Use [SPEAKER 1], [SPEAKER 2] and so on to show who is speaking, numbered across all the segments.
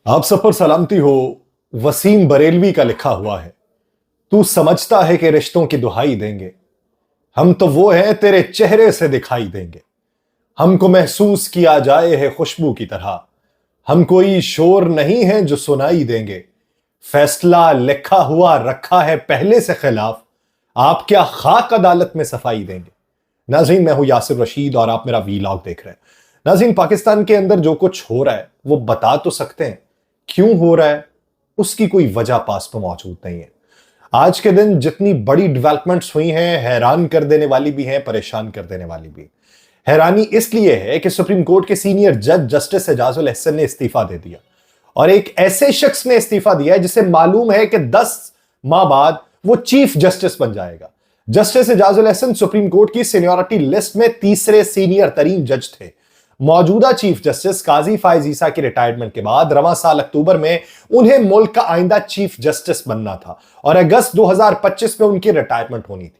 [SPEAKER 1] आप सब पर सलामती हो। वसीम बरेलवी का लिखा हुआ है, तू समझता है कि रिश्तों की दुहाई देंगे, हम तो वो हैं तेरे चेहरे से दिखाई देंगे। हमको महसूस किया जाए है खुशबू की तरह, हम कोई शोर नहीं है जो सुनाई देंगे। फैसला लिखा हुआ रखा है पहले से खिलाफ, आप क्या खाक अदालत में सफाई देंगे। नाज़रीन, मैं हूं यासिर रशीद और आप मेरा वीलॉग देख रहे हैं। नाज़रीन, पाकिस्तान के अंदर जो कुछ हो रहा है वो बता तो सकते हैं, क्यों हो रहा है उसकी कोई वजह पास में मौजूद नहीं है। आज के दिन जितनी बड़ी डेवलपमेंट्स हुई हैं, हैरान कर देने वाली भी हैं, परेशान कर देने वाली भी। हैरानी इसलिए है कि सुप्रीम कोर्ट के सीनियर जज जस्टिस एजाजुल अहसन ने इस्तीफा दे दिया, और एक ऐसे शख्स ने इस्तीफा दिया है जिसे मालूम है कि 10 माह बाद वो चीफ जस्टिस बन जाएगा। Justice Ejazul Ahsan supreme court की सीनियरिटी लिस्ट में तीसरे सीनियर तरीन जज थे। मौजूदा चीफ जस्टिस काजी फायज ईसा की रिटायरमेंट के बाद रवां साल अक्टूबर में उन्हें मुल्क का आइंदा चीफ जस्टिस बनना था और अगस्त 2025 में उनकी रिटायरमेंट होनी थी।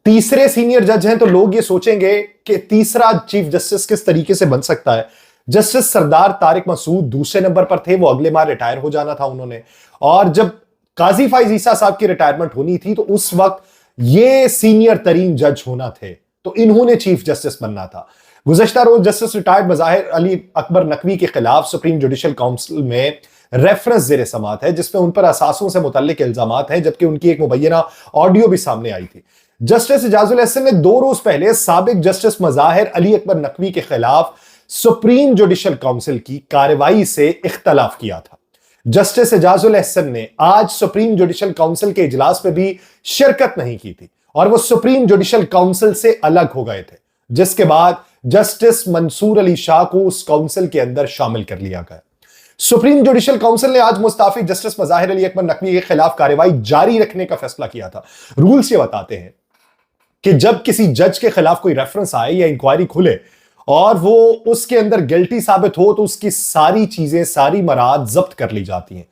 [SPEAKER 1] तीसरे सीनियर जज हैं तो लोग ये सोचेंगे कि तीसरा चीफ जस्टिस किस तरीके से बन सकता है। जस्टिस सरदार तारिक मसूद दूसरे नंबर पर थे, वो अगले माह रिटायर हो जाना था उन्होंने। और जब काजी फायज ईसा साहब की रिटायरमेंट होनी थी तो उस वक्त ये सीनियर तरीन जज होना थे, तो इन्होंने चीफ जस्टिस बनना था। गुज़श्ता रोज जस्टिस रिटायर्ड मज़ाहिर अली अकबर नकवी के खिलाफ सुप्रीम जुडिशल काउंसिल में रेफरेंस ज़ेर समात है, जिसमें उन पर असासों से मुतल्लिक इल्जामात हैं, जबकि उनकी एक मुबैना ऑडियो भी सामने आई थी। जस्टिस एजाजुल अहसन ने 2 रोज पहले साबिक जस्टिस मज़ाहिर अली अकबर नकवी के खिलाफ सुप्रीम जुडिशल काउंसिल की कार्रवाई से इख्तलाफ किया था। जस्टिस एजाजुल अहसन ने आज सुप्रीम जुडिशल काउंसिल के इजलास में भी शिरकत नहीं की थी और वो सुप्रीम जुडिशल काउंसिल से अलग हो गए थे, जिसके बाद जस्टिस मंसूर अली शाह को उस काउंसिल के अंदर शामिल कर लिया गया। सुप्रीम जुडिशल काउंसिल ने आज मुस्ताफी जस्टिस मज़ाहिर अली अकबर नकवी के खिलाफ कार्रवाई जारी रखने का फैसला किया था। रूल्स ये बताते हैं कि जब किसी जज के खिलाफ कोई रेफरेंस आए या इंक्वायरी खुले और वो उसके अंदर गिल्टी साबित हो तो उसकी सारी चीजें, सारी मराद जब्त कर ली जाती हैं।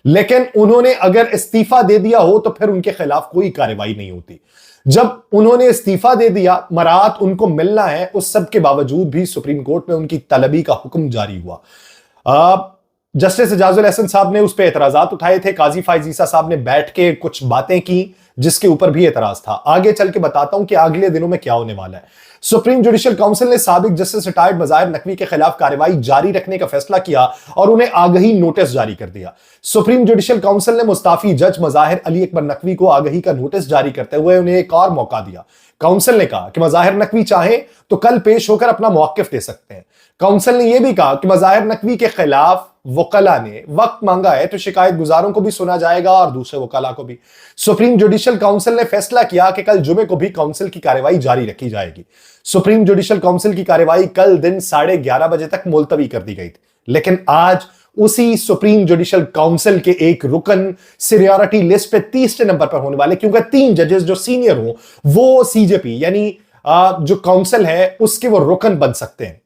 [SPEAKER 1] लेकिन उन्होंने अगर इस्तीफा दे दिया हो तो फिर उनके खिलाफ कोई कार्रवाई नहीं होती। जब उन्होंने इस्तीफा दे दिया, मराद उनको मिलना है, उस सब के बावजूद भी सुप्रीम कोर्ट में उनकी तलबी का हुक्म जारी हुआ। जस्टिस एजाजुल अहसन साहब ने उस पर एतराजात उठाए थे। काजी फायज ईसा साहब ने बैठ के कुछ बातें की जिसके ऊपर भी एतराज था। आगे चल के बताता हूं कि अगले दिनों में क्या होने वाला है। सुप्रीम जुडिशल काउंसिल ने साबिक जस्टिस रिटायर्ड मज़ाहिर नकवी के खिलाफ कार्रवाई जारी रखने का फैसला किया और उन्हें आगही नोटिस जारी कर दिया। सुप्रीम जुडिशल काउंसिल ने मुस्ताफी जज मज़ाहिर अली अकबर नकवी को आगही का नोटिस जारी करते हुए उन्हें एक और मौका दिया। काउंसिल ने कहा कि मज़ाहिर नकवी चाहे तो कल पेश होकर अपना मौक़िफ़ दे सकते हैं। काउंसिल ने यह भी कहा कि मज़ाहिर नकवी के खिलाफ वकला ने वक्त मांगा है तो शिकायत गुजारों को भी सुना जाएगा और दूसरे वकला को भी। सुप्रीम जुडिशल काउंसिल ने फैसला किया कि कल जुमे को भी काउंसिल की कार्रवाई जारी रखी जाएगी। सुप्रीम जुडिशल काउंसिल की कार्रवाई कल दिन 11:30 बजे तक मुलतवी कर दी गई थी, लेकिन आज उसी सुप्रीम जुडिशल काउंसिल के एक रुकन सीनियरिटी लिस्ट पे तीसरे नंबर पर होने वाले, क्योंकि 3 जजेस जो सीनियर हो वो सीजेपी यानी जो काउंसिल है उसके वो रुकन बन सकते हैं,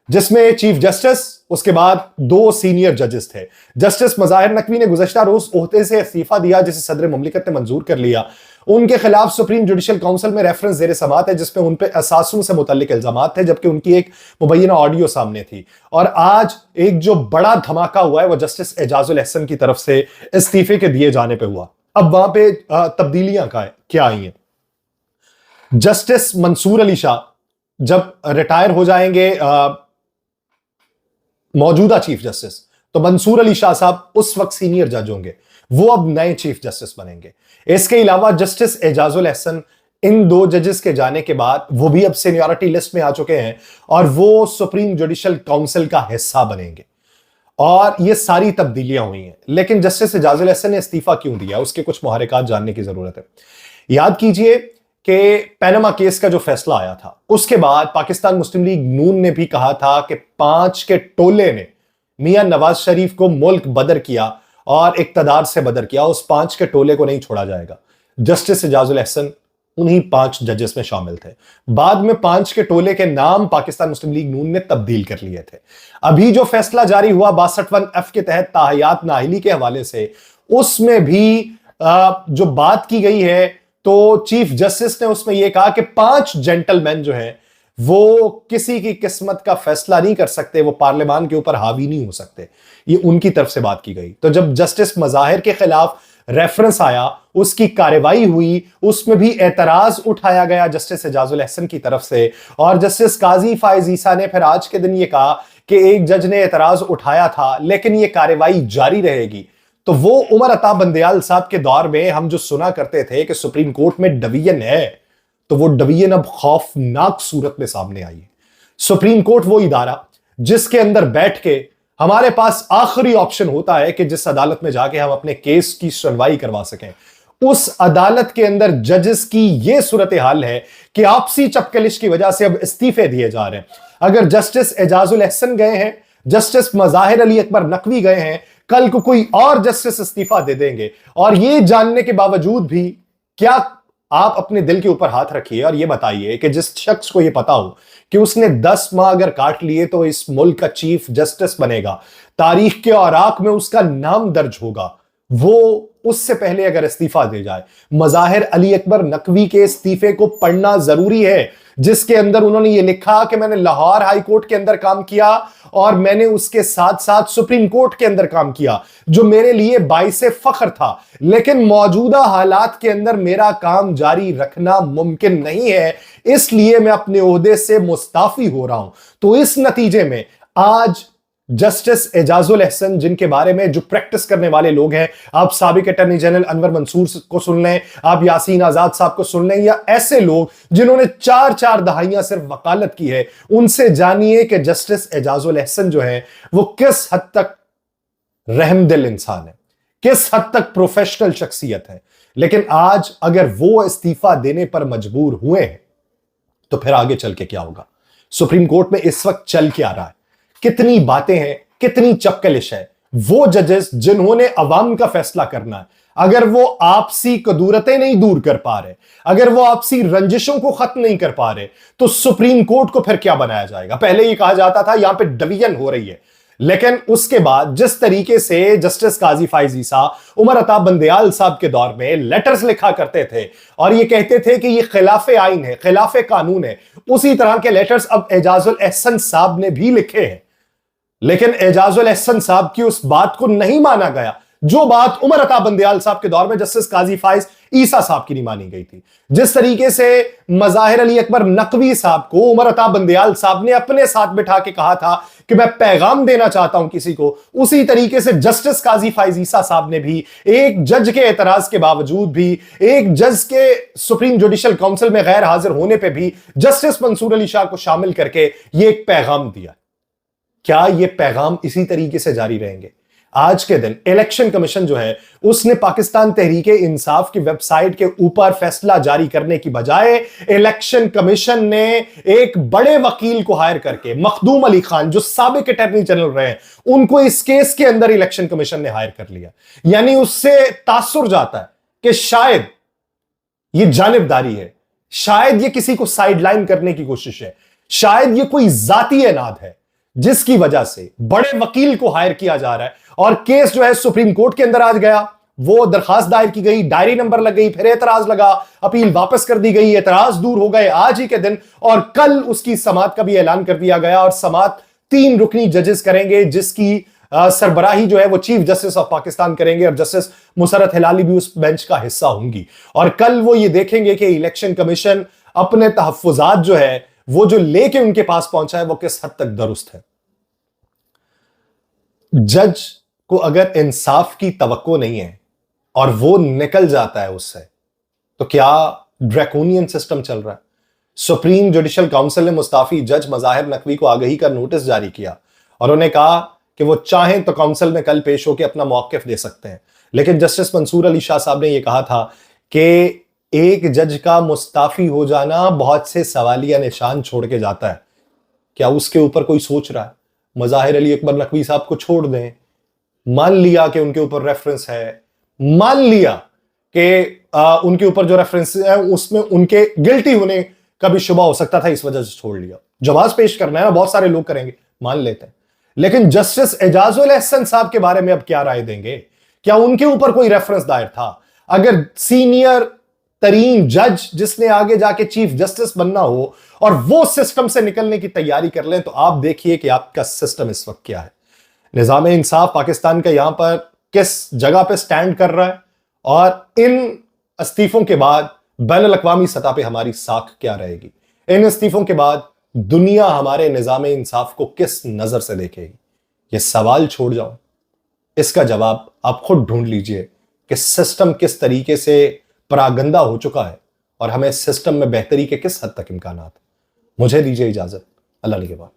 [SPEAKER 1] जिसमें चीफ जस्टिस, उसके बाद 2 सीनियर जजेस थे। जस्टिस मज़ाहिर नकवी ने गुज़श्ता रोज ओहदे से इस्तीफा दिया, जिसे सदर मुमलिकत ने मंजूर कर लिया। उनके खिलाफ सुप्रीम जुडिशल काउंसिल में रेफरेंस ज़ेर समात है, जिसमें उन पे असासों से मुतल्लिक इल्जामात थे, जबकि उनकी एक मुबैना ऑडियो सामने थी। और आज एक जो बड़ा धमाका हुआ है वो जस्टिस एजाजुल अहसन की तरफ से इस्तीफे के दिए जाने पर हुआ। अब वहां पे तब्दीलियां क्या आई हैं। जस्टिस मंसूर अली शाह जब रिटायर हो जाएंगे मौजूदा चीफ जस्टिस, तो मंसूर अली शाह साहब उस वक्त सीनियर जज होंगे, वो अब नए चीफ जस्टिस बनेंगे। इसके अलावा जस्टिस एजाजुल अहसन इन 2 जजेस के जाने के बाद वो भी अब सीनियरिटी लिस्ट में आ चुके हैं और वो सुप्रीम जुडिशल काउंसिल का हिस्सा बनेंगे। और ये सारी तब्दीलियां हुई हैं, लेकिन जस्टिस एजाजुल अहसन ने इस्तीफा क्यों दिया, उसके कुछ मुहर्रिकात जानने की जरूरत है। याद कीजिए कि पैनामा केस का जो फैसला आया था उसके बाद पाकिस्तान मुस्लिम लीग नून ने भी कहा था कि 5 के टोले ने मियां नवाज शरीफ को मुल्क बदर किया और इक्तदार से बदर किया, उस 5 के टोले को नहीं छोड़ा जाएगा। जस्टिस एजाजुल अहसन उन्हीं 5 जजेस में शामिल थे। बाद में 5 के टोले के नाम पाकिस्तान मुस्लिम लीग नून ने तब्दील कर लिए थे। अभी जो फैसला जारी हुआ 62(1)(f) के तहत ताहयात नाहिली के हवाले से, उसमें भी जो बात की गई है तो चीफ जस्टिस ने उसमें यह कहा कि 5 जेंटलमैन जो हैं वो किसी की किस्मत का फैसला नहीं कर सकते, वो पार्लियामान के ऊपर हावी नहीं हो सकते। ये उनकी तरफ से बात की गई। तो जब जस्टिस मज़ाहिर के खिलाफ रेफरेंस आया, उसकी कार्रवाई हुई, उसमें भी एतराज उठाया गया जस्टिस एजाजुल एहसन की तरफ से। और जस्टिस काजी फायज ईसा ने फिर आज के दिन ये कहा कि एक जज ने एतराज उठाया था लेकिन ये कार्रवाई जारी रहेगी। तो वो उमर अता बंदयाल साहब के दौर में हम जो सुना करते थे कि सुप्रीम कोर्ट में डिवीजन है, तो वो डिवीजन अब खौफनाक सूरत में सामने आई है। सुप्रीम कोर्ट वो इदारा जिसके अंदर बैठ के हमारे पास आखिरी ऑप्शन होता है कि जिस अदालत में जाके हम अपने केस की सुनवाई करवा सकें, उस अदालत के अंदर जजेस की यह सूरत हाल है कि आपसी चपकलिश की वजह से अब इस्तीफे दिए जा रहे हैं। अगर जस्टिस एजाजुल एहसन गए हैं, जस्टिस मज़ाहिर अली अकबर नकवी गए हैं, कल को कोई और जस्टिस इस्तीफा दे देंगे। और यह जानने के बावजूद भी क्या आप अपने दिल के ऊपर हाथ रखिए और यह बताइए कि जिस शख्स को यह पता हो कि उसने 10 माह अगर काट लिए तो इस मुल्क का चीफ जस्टिस बनेगा, तारीख के औराक में उसका नाम दर्ज होगा, वो उससे पहले अगर इस्तीफा दे जाए। मज़ाहिर अली अकबर नकवी के इस्तीफे को पढ़ना जरूरी है, जिसके अंदर उन्होंने ये लिखा कि मैंने लाहौर हाई कोर्ट के अंदर काम किया और मैंने उसके साथ साथ सुप्रीम कोर्ट के अंदर काम किया, जो मेरे लिए बाइसे फख्र था, लेकिन मौजूदा हालात के अंदर मेरा काम जारी रखना मुमकिन नहीं है, इसलिए मैं अपने ओहदे से मुस्ताफी हो रहा हूं। तो इस नतीजे में आज जस्टिस एजाजुल एहसन, जिनके बारे में जो प्रैक्टिस करने वाले लोग हैं, आप साबिक अटॉर्नी जनरल अनवर मंसूर को सुन लें, आप यासीन आजाद साहब को सुन लें, या ऐसे लोग जिन्होंने 4-4 दहाइयां सिर्फ वकालत की है, उनसे जानिए कि जस्टिस एजाजुल एहसन जो है वो किस हद तक रहमदिल इंसान है, किस हद तक प्रोफेशनल शख्सियत है। लेकिन आज अगर वो इस्तीफा देने पर मजबूर हुए हैं तो फिर आगे चल के क्या होगा? सुप्रीम कोर्ट में इस वक्त चल क्या रहा है, कितनी बातें हैं, कितनी चपकलिश है। वो जजेस जिन्होंने अवाम का फैसला करना है, अगर वो आपसी कदूरतें नहीं दूर कर पा रहे, अगर वो आपसी रंजिशों को खत्म नहीं कर पा रहे, तो सुप्रीम कोर्ट को फिर क्या बनाया जाएगा? पहले ये कहा जाता था यहां पे डिवीजन हो रही है, लेकिन उसके बाद जिस तरीके से जस्टिस काजी फायज ईसा उमर अता बंदयाल साहब के दौर में लेटर्स लिखा करते थे और ये कहते थे कि ये खिलाफे आइन है, खिलाफे कानून है, उसी तरह के लेटर्स अब एजाजुल एहसन साहब ने भी लिखे हैं। लेकिन एजाजुल एहसन साहब की उस बात को नहीं माना गया जो बात उमर अता बंदयाल साहब के दौर में जस्टिस काजी फायज ईसा साहब की नहीं मानी गई थी। जिस तरीके से मज़ाहिर अली अकबर नकवी साहब को उमर अता बंदयाल साहब ने अपने साथ बिठा के कहा था कि मैं पैगाम देना चाहता हूं किसी को, उसी तरीके से जस्टिस काजी फायज ईसा साहब ने भी एक जज के एतराज के बावजूद भी, एक जज के सुप्रीम जुडिशल काउंसिल में गैर हाजिर होने पर भी जस्टिस मंसूर अली शाह को शामिल करके यह एक पैगाम दिया। क्या ये पैगाम इसी तरीके से जारी रहेंगे? आज के दिन इलेक्शन कमीशन जो है उसने पाकिस्तान तहरीके इंसाफ की वेबसाइट के ऊपर फैसला जारी करने की बजाय इलेक्शन कमीशन ने एक बड़े वकील को हायर करके, मखदूम अली खान जो साबिक अटॉर्नी जनरल रहे, उनको इस केस के अंदर इलेक्शन कमीशन ने हायर कर लिया। यानी उससे तासुर जाता है कि शायद ये जानिबदारी है, शायद ये किसी को साइडलाइन करने की कोशिश है, शायद ये कोई जाती एनाद है जिसकी वजह से बड़े वकील को हायर किया जा रहा है। और केस जो है सुप्रीम कोर्ट के अंदर आज गया, वो दरखास्त दायर की गई, डायरी नंबर लग गई, फिर एतराज लगा, अपील वापस कर दी गई, एतराज दूर हो गए आज ही के दिन, और कल उसकी समाअत का भी ऐलान कर दिया गया। और समाअत 3 रुकनी जजेस करेंगे, जिसकी सरबराही जो है वो चीफ जस्टिस ऑफ पाकिस्तान करेंगे और जस्टिस मुसरत हिलाली भी उस बेंच का हिस्सा होंगी। और कल वो ये देखेंगे कि इलेक्शन कमीशन अपने तहफ्फुजात जो है वो जो लेके उनके पास पहुंचा है वो किस हद तक दुरुस्त है। जज को अगर इंसाफ की तवक्को नहीं है और वो निकल जाता है उससे, तो क्या ड्रैकोनियन सिस्टम चल रहा है? सुप्रीम जुडिशल काउंसिल ने मुस्ताफी जज मज़ाहिर नकवी को आगही का नोटिस जारी किया और उन्हें कहा कि वो चाहें तो काउंसिल में कल पेश होकर अपना मौक़िफ़ दे सकते हैं। लेकिन जस्टिस मंसूर अली शाह साहब ने यह कहा था कि एक जज का मुस्ताफी हो जाना बहुत से सवालिया निशान छोड़ के जाता है। क्या उसके ऊपर कोई सोच रहा है? मज़ाहिर अली अकबर नकवी साहब को छोड़ दें, मान लिया कि उनके ऊपर रेफरेंस है, मान लिया कि उनके ऊपर जो रेफरेंस है उसमें उनके गिल्टी होने का भी शुबा हो सकता था, इस वजह से छोड़ लिया। जवाब पेश करना है ना, बहुत सारे लोग करेंगे, मान लेते हैं। लेकिन जस्टिस एजाजुल एहसन साहब के बारे में अब क्या राय देंगे? क्या उनके ऊपर कोई रेफरेंस दायर था? अगर सीनियर तरीन जज जिसने आगे जाके चीफ जस्टिस बनना हो और वो सिस्टम से निकलने की तैयारी कर लें, तो आप देखिए कि आपका सिस्टम इस वक्त क्या है। निजाम इंसाफ पाकिस्तान का यहां पर किस जगह पे स्टैंड कर रहा है, और इन इस्तीफों के बाद बैनुल अक़वामी सतह पे हमारी साख क्या रहेगी। इन इस्तीफों के बाद दुनिया हमारे निजाम इंसाफ को किस नजर से देखेगी। ये सवाल छोड़ जाऊं, इसका जवाब आप खुद ढूंढ लीजिए कि सिस्टम किस तरीके से परागंदा हो चुका है और हमें सिस्टम में बेहतरी के किस हद तक इम्कानात। मुझे दीजिए इजाजत। अल्लाह निगहबान।